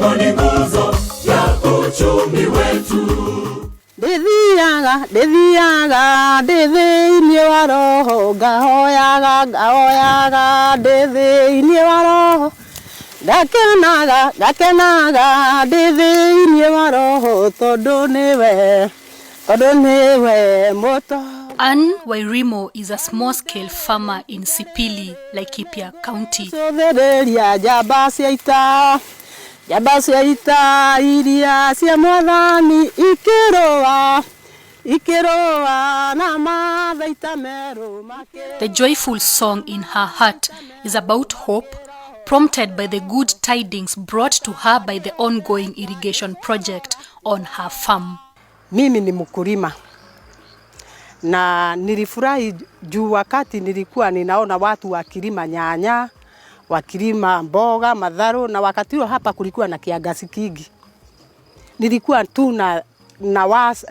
kilimo ni nguzo ya uchumi wetu. Dethiaga, dethi-ini wa roho, ngahoyaga, dethi-ini wa roho. Gakenaga, dethi-ini wa roho, tondu niwe moto. Ann Wairimo is a small-scale farmer in Sipili, Laikipia County. The joyful song in her heart is about hope, prompted by the good tidings brought to her by the ongoing irrigation project on her farm. Mimi ni mkulima na nilifurahi juu wakati nilikuwa ninaona watu wakilima nyanya, wakilima mboga, madharo, na wakati huo hapa kulikuwa na kiangazi kingi. Nilikuwa tu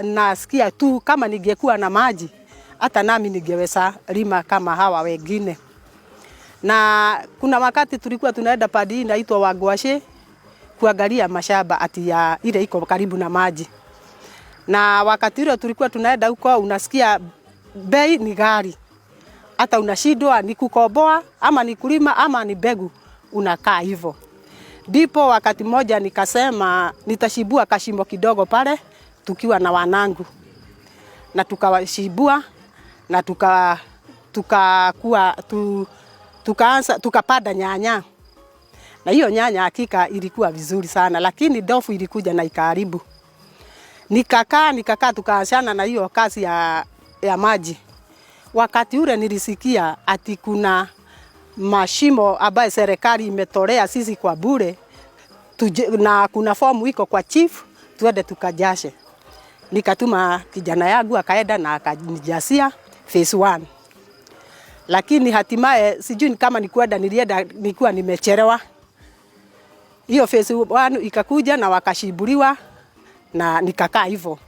nasikia tu kama ningekuwa na maji hata nami ningeweza lima kama hawa wengine. Na kuna wakati tulikuwa tunaenda padi inaitwa Wagwashe kuangalia mashamba ati ya ile iko karibu na maji. Na wakati ule tulikuwa tunaenda huko, unasikia bei ni gari. Hata unashindwa ni kukoboa ama ni kulima ama ni mbegu, unakaa hivyo. Ndipo wakati mmoja nikasema nitashibua kashimo kidogo pale tukiwa na wanangu. Na tukawashibua na tukapanda nyanya. Na hiyo nyanya hakika ilikuwa vizuri sana, lakini ndofu ilikuja na ikaharibu. Nikakaa tukaachana na hiyo kazi ya maji. Wakati ule nilisikia ati kuna mashimo ambayo serikali imetolea sisi kwa bure, na kuna fomu iko kwa chief, tuende tukajashe. Nikatuma kijana yangu akaenda na akanijasia phase 1. Lakini hatimaye sijui kama nilienda nilikuwa nimechelewa. Hiyo phase 1 ikakuja na wakashibuliwa na nikakaa hivyo.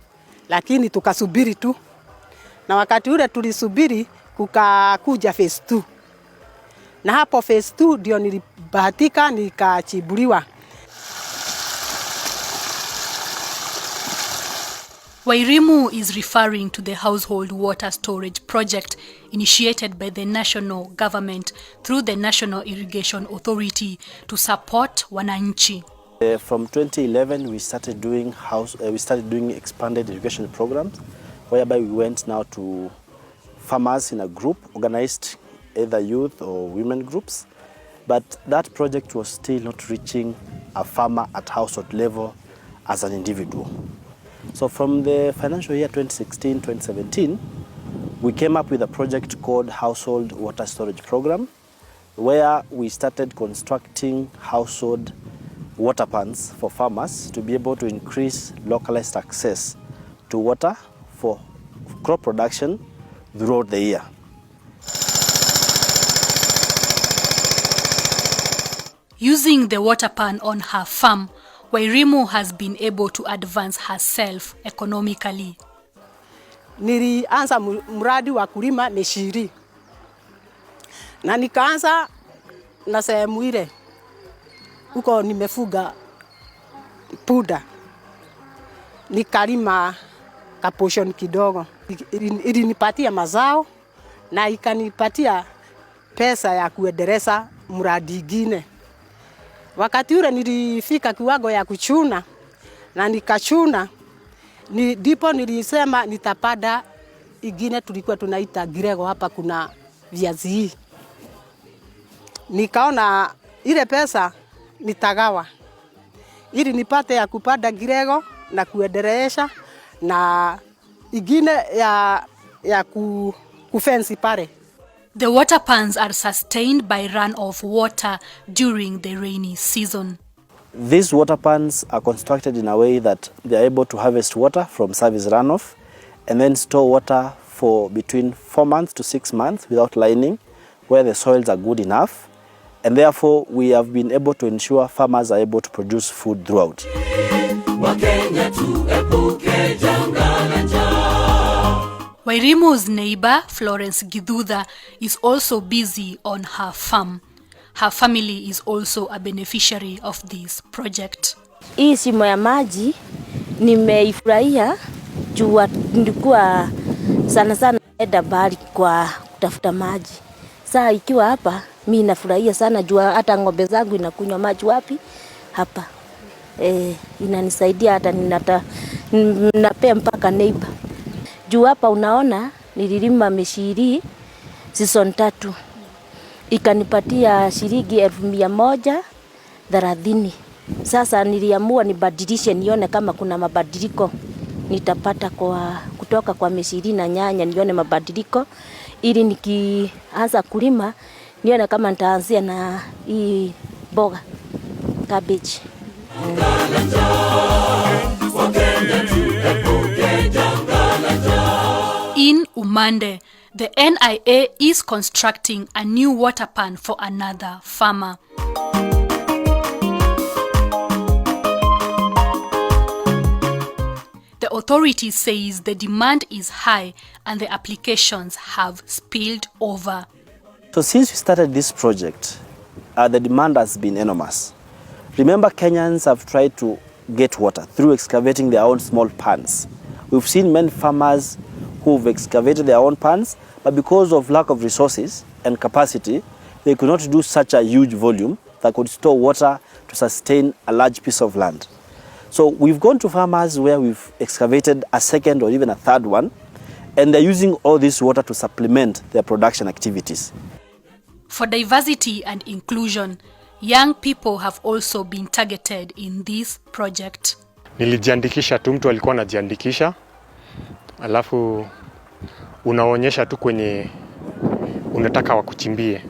Lakini tukasubiri tu. Na wakati ule tulisubiri kukakuja phase 2. Na hapo phase 2 ndio nilibahatika nikachibuliwa. Wairimu is referring to the household water storage project initiated by the national government through the National Irrigation Authority to support wananchi. From 2011 we started doing expanded irrigation programs, whereby we went now to farmers in a group, organized either youth or women groups. But that project was still not reaching a farmer at household level as an individual. So from the financial year 2016-2017, we came up with a project called Household Water Storage Program, where we started constructing household water pans for farmers to be able to increase localized access to water for crop production throughout the year. Using the water pan on her farm, Wairimu has been able to advance herself economically. Nilianza mradi wa kulima mishiri. Na nikaanza na sehemu ile. Huko nimefuga punda. Nikalima kaposhon kidogo. Ilinipatia mazao na ikanipatia pesa ya kuendeleza mradi ingine. Wakati ule nilifika kiwango ya kuchuna na nikachuna, ndipo nilisema nitapanda ingine tulikuwa tunaita girego, hapa kuna viazi hii. Nikaona ile pesa nitagawa ili nipate ya kupanda girego na kuendeleza na ingine ya kufensi pale. The water pans are sustained by runoff water during the rainy season. These water pans are constructed in a way that they are able to harvest water from service runoff and then store water for between 4 months to 6 months without lining, where the soils are good enough. And therefore, we have been able to ensure farmers are able to produce food throughout. Wairimu's neighbor, Florence Gidudha, is also busy on her farm. Her family is also a beneficiary of this project. Hii shimo ya maji nimeifurahia juu nilikuwa sana enda mbali kwa kutafuta maji. Sasa ikiwa hapa mimi nafurahia sana juu hata ng'ombe zangu inakunywa maji wapi? Hapa. Inanisaidia hata ninapea mpaka neighbor. Juu hapa unaona nililima mishiri season 3. Ikanipatia shilingi 130. Sasa niliamua nibadilishe nione kama kuna mabadiliko nitapata kutoka kwa mishiri na nyanya, nione mabadiliko ili nikianza kulima nione kama nitaanzia na hii mboga cabbage. In Umande, the NIA is constructing a new water pan for another farmer. The authority says the demand is high and the applications have spilled over. So since we started this project, the demand has been enormous. Remember, Kenyans have tried to get water through excavating their own small ponds. We've seen many farmers who've excavated their own ponds, but because of lack of resources and capacity, they could not do such a huge volume that could store water to sustain a large piece of land. So we've gone to farmers where we've excavated a second or even a third one, and they're using all this water to supplement their production activities. For diversity and inclusion, young people have also been targeted in this project. Nilijiandikisha tu, mtu alikuwa anajiandikisha, alafu unaonyesha tu kwenye unataka wakuchimbie.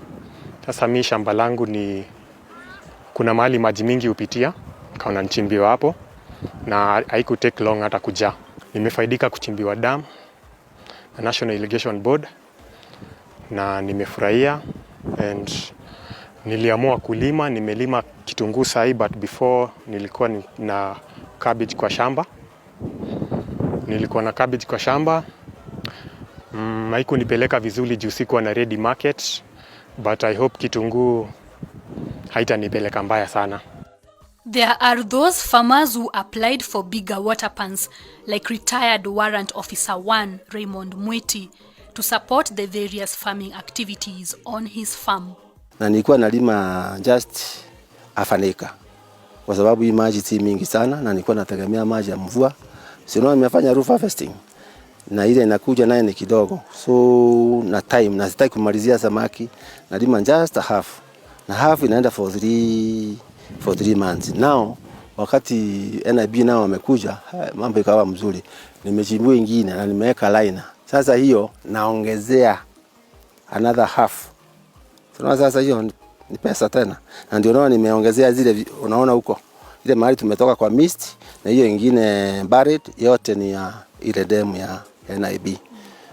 Sasa mimi shamba langu ni kuna mahali maji mingi upitia, kaona nichimbiwa hapo na haiku take long hata kuja. Nimefaidika kuchimbiwa dam na National Irrigation Board na nimefurahia, and niliamua kulima. Nimelima kitunguu sahi, but before nilikuwa na cabbage kwa shamba. Haiku nipeleka vizuri juu sikuwa na ready market, but I hope kitunguu haitanipeleka mbaya sana. There are those farmers who applied for bigger water pans, like retired Warrant Officer 1 Raymond Mweti, to support the various farming activities on his farm. Na nilikuwa nalima just half an acre, kwa sababu hii maji si mingi sana na nilikuwa nategemea maji ya mvua. Sio, nimefanya roof harvesting na ile inakuja naye ni kidogo, so na time na sitaki kumalizia samaki, nalima just a half, na half inaenda for 3 months. Now wakati NIB nao wamekuja, mambo ikawa mzuri, nimechimbua ingine na nimeweka liner. Sasa hiyo naongezea another half. Tunaona sasa hiyo ni pesa tena, na ndio naona nimeongezea zile unaona huko ile mahali tumetoka kwa mist, na hiyo ingine buried yote ni ya ile demu ya NIB.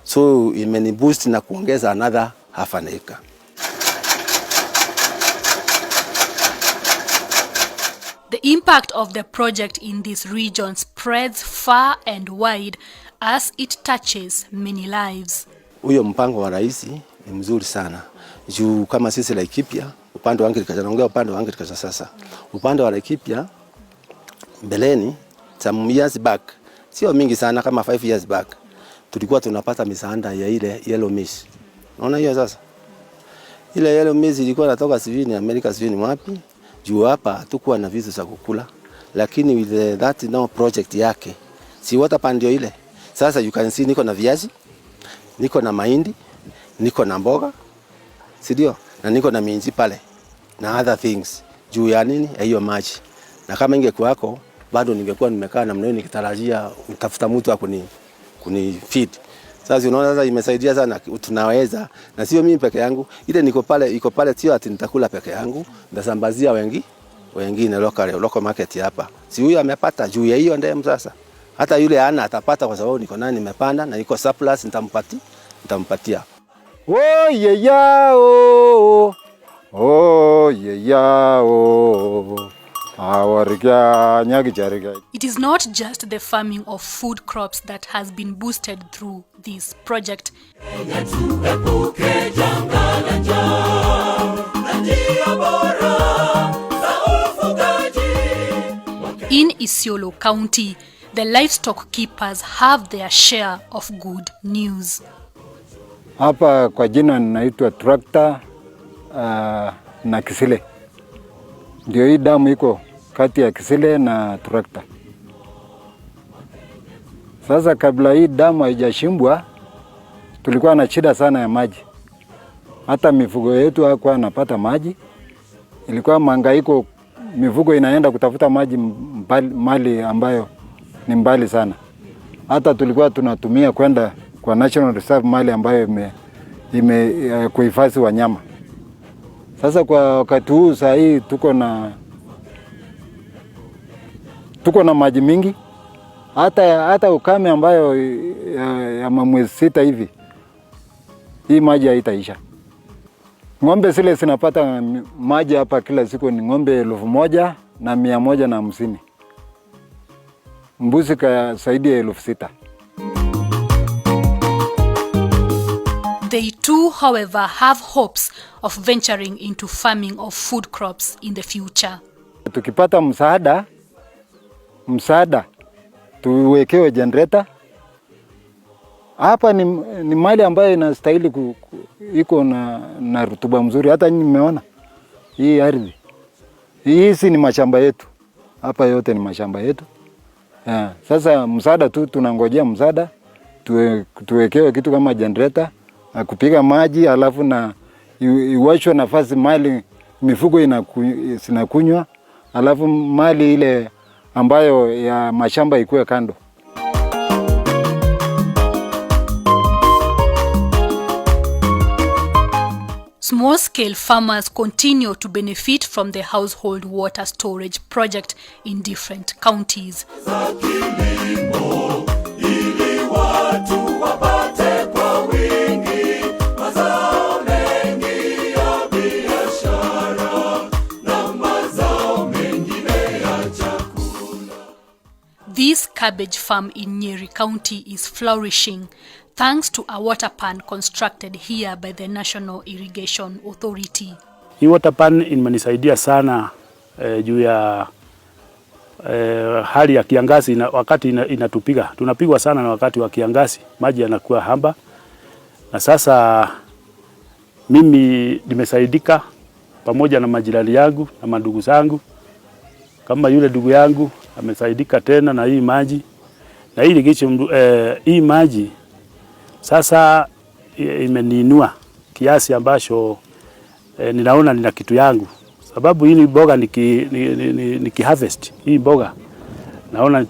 So imeni boost na kuongeza another half an acre. The impact of the project in this region spreads far and wide as it touches many lives. Huyo mpango wa Rais ni mzuri sana. Juu kama sisi Laikipia, upande wa agriculture, naongea upande wa agriculture sasa. Upande wa Laikipia mbeleni some years back, sio mingi sana, kama 5 years back, tulikuwa tunapata misaada ya ile yellow maize. Unaona hiyo sasa? Ile yellow maize ilikuwa inatoka sivini America, sivini wapi? Juu hapa hatukuwa na vitu za kukula, lakini with that now project yake, si water pan ndio ile. Sasa you can see niko na viazi, niko na mahindi, niko na mboga, si ndio? Na niko na minji pale na other things. Juu ya nini? Hiyo maji. Na kama ingekuwa yako bado ningekuwa nimekaa na mnene nikitarajia utafuta mtu kuni feed. Sasa unaona sasa imesaidia sana, tunaweza, na sio mimi peke yangu. Ile iko pale sio ati nitakula peke yangu, ndasambazia wengine local market hapa. Si huyu amepata juu ya hiyo ndem sasa. Hata yule ana atapata kwa sababu niko nani nimepanda na iko surplus, nitampatia. Hoyie yao. Hoyie yao. It is not just the farming of food crops that has been boosted through this project. In Isiolo County, the livestock keepers have their share of good news. Hapa kwa jina ninaitwa Tractor na Kisile. Ndio hii damu iko kati ya Kisile na Tractor. Sasa kabla hii damu haijashimbwa tulikuwa na shida sana ya maji. Hata mifugo yetu hakuwa napata maji. Ilikuwa mahangaiko, mifugo inaenda kutafuta maji mali ambayo ni mbali sana. Hata tulikuwa tunatumia kwenda kwa National Reserve mali ambayo kuhifadhi wanyama. Sasa kwa wakati huu saa hii tuko na maji mingi. Hata ukame ambayo ya mwezi 6 hivi, hii maji haitaisha. Ng'ombe zile zinapata maji hapa kila siku ni ng'ombe 1,150. Mbuzi zaidi ya 6,000. They too, however, have hopes of venturing into farming of food crops in the future. Tukipata msaada tuwekewe generator. Hapa ni mali ambayo inastahili iko na rutuba mzuri. Hata nyinyi mmeona hii ardhi. Hizi ni mashamba yetu. Hapa yote ni mashamba yetu. Sasa msaada tu tunangojea msaada. Tuwekewe kitu kama generator, kupiga maji, alafu na iwachwe nafasi mali mifugo inakunywa, alafu mali ile ambayo ya mashamba ikuwe kando. Small-scale farmers continue to benefit from the household water storage project in different counties. This cabbage farm in Nyeri County is flourishing thanks to a water pan constructed here by the National Irrigation Authority. Hii water pan imenisaidia sana juu ya hali ya kiangazi wakati inatupiga. Tunapigwa sana na wakati wa kiangazi, maji yanakuwa haba. Na sasa mimi nimesaidika pamoja na majirani yangu na mandugu zangu. Kama yule ndugu yangu amesaidika tena na hii maji. Na hii maji sasa imeniinua kiasi ambacho ninaona nina kitu yangu. Sababu hii mboga niki-harvest hii mboga, naona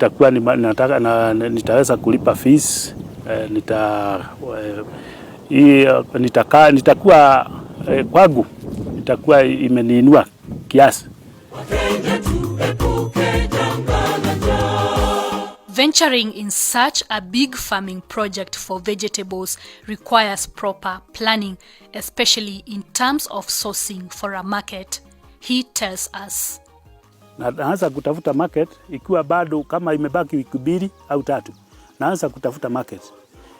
nitaweza kulipa fees, nitakuwa kwangu itakuwa imeniinua kiasi. Venturing in such a big farming project for vegetables requires proper planning, especially in terms of sourcing for a market, he tells us. Naanza kutafuta market ikiwa bado kama imebaki wiki 2 au 3. Naanza kutafuta market.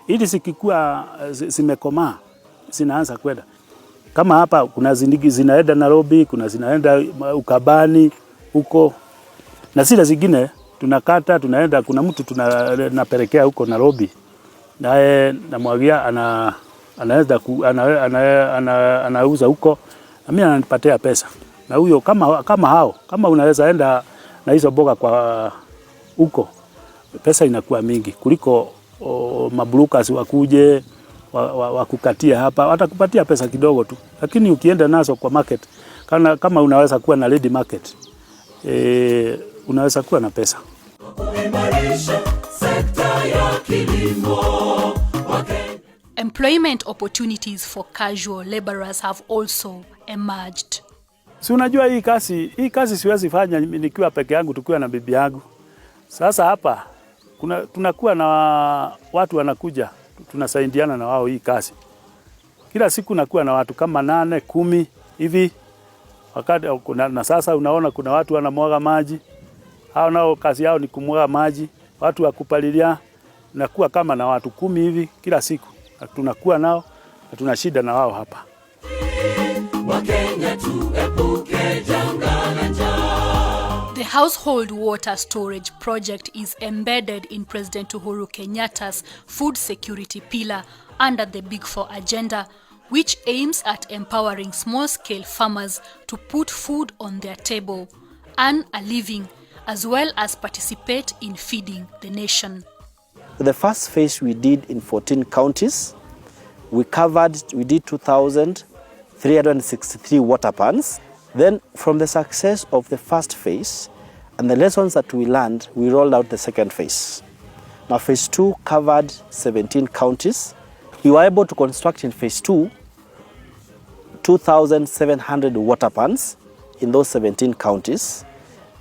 Ili sikikuwa zimekomaa, zinaanza kwenda. Kama hapa kuna zinaenda Nairobi, kuna zinaenda Ukabani huko. Na zile zingine tunakata tunaenda, kuna mtu tunapelekea huko Nairobi. Naye namwagia anauza huko, na mimi ananipatia pesa. Na huyo kama unaweza enda na hizo mboga kwa huko, pesa inakuwa mingi kuliko mabrukas wakuje wakukatia hapa, watakupatia pesa kidogo tu. Lakini ukienda nazo kwa market, kama unaweza kuwa na ready market, unaweza kuwa na pesa. Employment opportunities for casual laborers have also emerged. Si unajua hii kazi siwezi fanya nikiwa peke yangu, tukiwa na bibi yangu. Sasa hapa tunakuwa na watu wanakuja, tunasaidiana na wao hii kazi. Kila siku nakuwa na watu kama 8, 10 hivi. Wakati na sasa unaona kuna watu wanamwaga maji. Hao nao kazi yao ni kumwaga maji. Watu wa kupalilia, nakuwa kama na watu 10 hivi kila siku. Tunakuwa nao na tuna shida na wao hapa. The household water storage project is embedded in President Uhuru Kenyatta's food security pillar under the Big Four agenda, which aims at empowering small-scale farmers to put food on their table, earn a living, as well as participate in feeding the nation. The first phase we did in 14 counties. We did 2,363 water pans. Then from the success of the first phase and the lessons that we learned, we rolled out the second phase. Now phase 2 covered 17 counties. We were able to construct in phase 2 2,700 water pans in those 17 counties,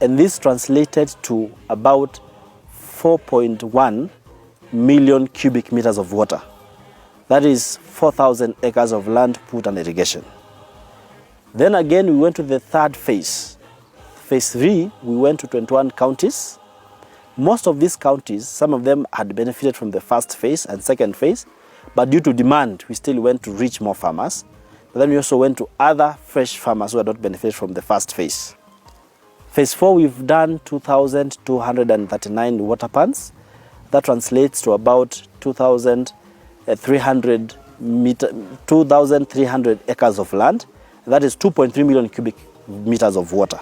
and this translated to about 4.1 million cubic meters of water. That is 4,000 acres of land put on irrigation. Then again, we went to the third phase. Phase 3, we went to 21 counties. Most of these counties, some of them had benefited from the first phase and second phase, but due to demand, we still went to reach more farmers. But then we also went to other fresh farmers who had not benefited from the first phase. Phase 4, we've done 2,239 water pans. That translates to about 2,300 acres of land. That is 2.3 million cubic meters of water.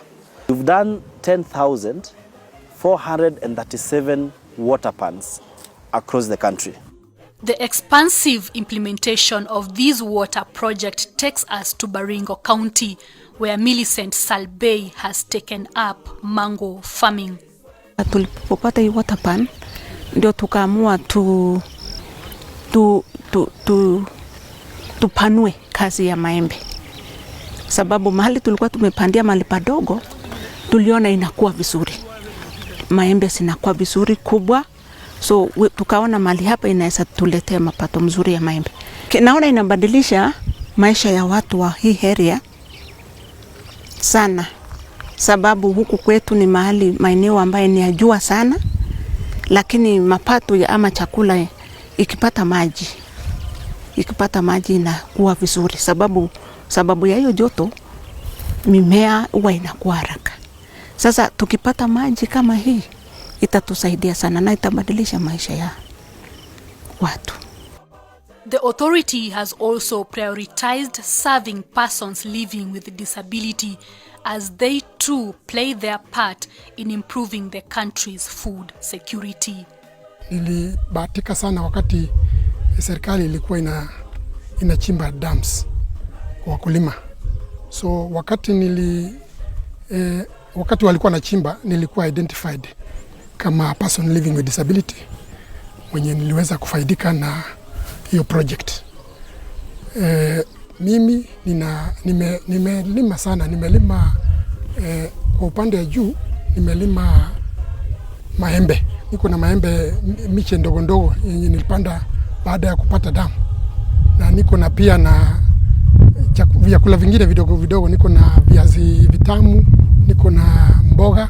We've done 10,437 water pans across the country. The expansive implementation of this water project takes us to Baringo County, where Millicent Salbei has taken up mango farming. Tulipopata hii water pan, ndio tukaamua tupanue kazi ya maembe. Sababu mahali tulikuwa tumepandia mahali padogo, tuliona inakuwa vizuri. Maembe zinakuwa vizuri kubwa. So tukaona mahali hapa inaweza tuletea mapato mzuri ya maembe. Naona inabadilisha maisha ya watu wa hii area sana. Sababu huku kwetu ni mahali maeneo ambayo ni ya jua sana, lakini mapato ya ama chakula ikipata maji inakuwa vizuri. Sababu ya hiyo joto mimea huwa inakuwa haraka. Sasa tukipata maji kama hii itatusaidia sana na itabadilisha maisha ya watu. The authority has also prioritized serving persons living with disability as they too play their part in improving the country's food security. Nilibahatika sana wakati serikali ilikuwa inachimba dams kwa wakulima. So wakati walikuwa nachimba nilikuwa identified kama person living with disability mwenye niliweza kufaidika na hiyo project. Mimi nimelima sana, kwa upande ya juu nimelima maembe. Niko na maembe miche ndogo ndogo yenye nilipanda baada ya kupata damu. Na niko na pia na vyakula vingine vidogo vidogo, niko na viazi vitamu, niko na mboga.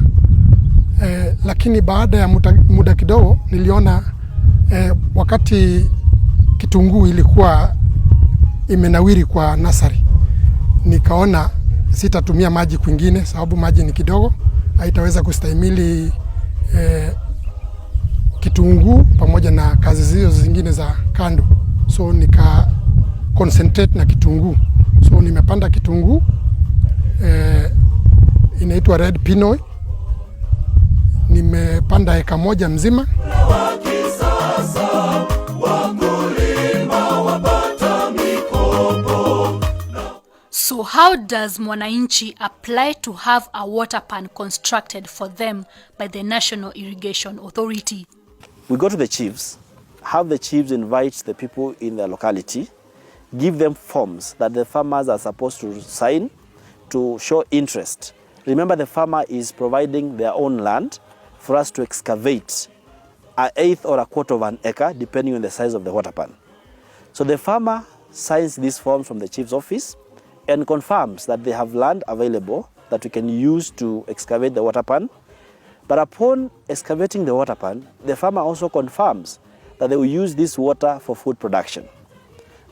Lakini baada ya muda kidogo niliona wakati kitunguu ilikuwa imenawiri kwa nasari, nikaona sitatumia maji kwingine sababu maji ni kidogo, haitaweza kustahimili kitunguu pamoja na kazi zio zingine za kando. So nika concentrate na kitunguu. So nimepanda kitunguu inaitwa red pinoy. Nimepanda eka moja mzima. So how does mwananchi apply to have a water pan constructed for them by the National Irrigation Authority? We go to the chiefs, have the chiefs invite the people in their locality, give them forms that the farmers are supposed to sign to show interest. Remember, the farmer is providing their own land for us to excavate an eighth or a quarter of an acre, depending on the size of the water pan. So the farmer signs these forms from the chief's office and confirms that they have land available that we can use to excavate the water pan. But upon excavating the water pan, the farmer also confirms that they will use this water for food production.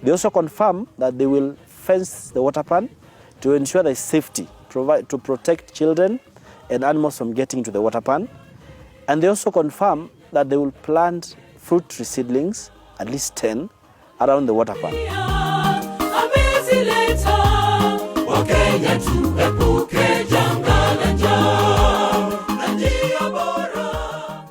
They also confirm that they will fence the water pan to ensure the safety, to protect children and animals from getting to the water pan. And they also confirm that they will plant fruit tree seedlings, at least 10, around the water pan.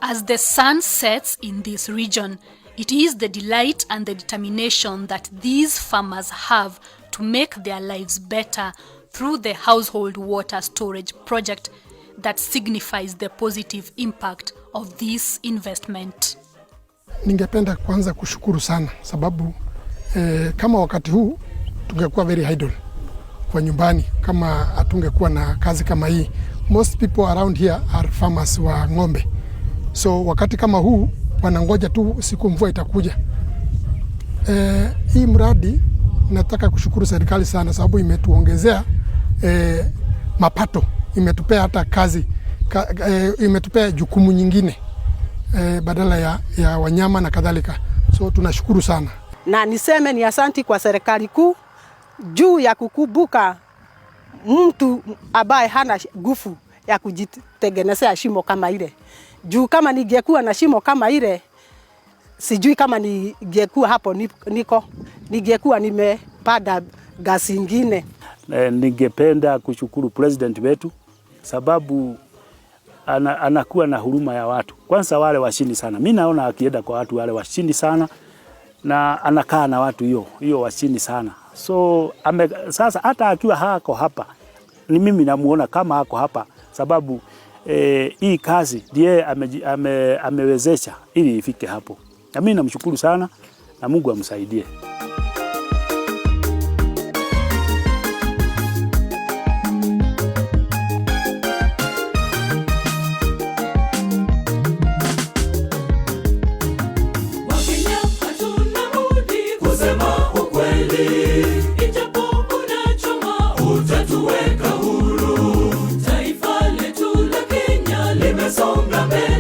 As the sun sets in this region, it is the delight and the determination that these farmers have to make their lives better through the household water storage project that signifies the positive impact of this investment. Ningependa kwanza kushukuru sana sababu kama wakati huu tungekuwa very idle kwa nyumbani kama hatungekuwa na kazi kama hii. Most people around here are farmers wa ng'ombe. So wakati kama huu wanangoja tu siku mvua itakuja. Hii mradi nataka kushukuru serikali sana sababu imetuongezea mapato, imetupea hata kazi, imetupea jukumu nyingine badala ya wanyama na kadhalika. So tunashukuru sana. Na niseme ni asanti kwa serikali kuu juu ya kukumbuka mtu ambaye hana nguvu ya kujitengenezea shimo kama ile. Juu kama ningekuwa na shimo kama ile, sijui kama ningekuwa hapo niko, ningekuwa nimepanda gasi ingine. Ningependa kushukuru president wetu sababu anakuwa na huruma ya watu. Kwanza wale washindi sana. Mimi naona akienda kwa watu wale washindi sana na anakaa na watu hiyo washindi sana. So sasa hata akiwa hako hapa ni mimi namuona kama hako hapa sababu hii kazi ndiye amewezesha ili ifike hapo. Na mimi namshukuru sana na Mungu amsaidie. Utatuweka huru, taifa letu la Kenya limesonga mbele.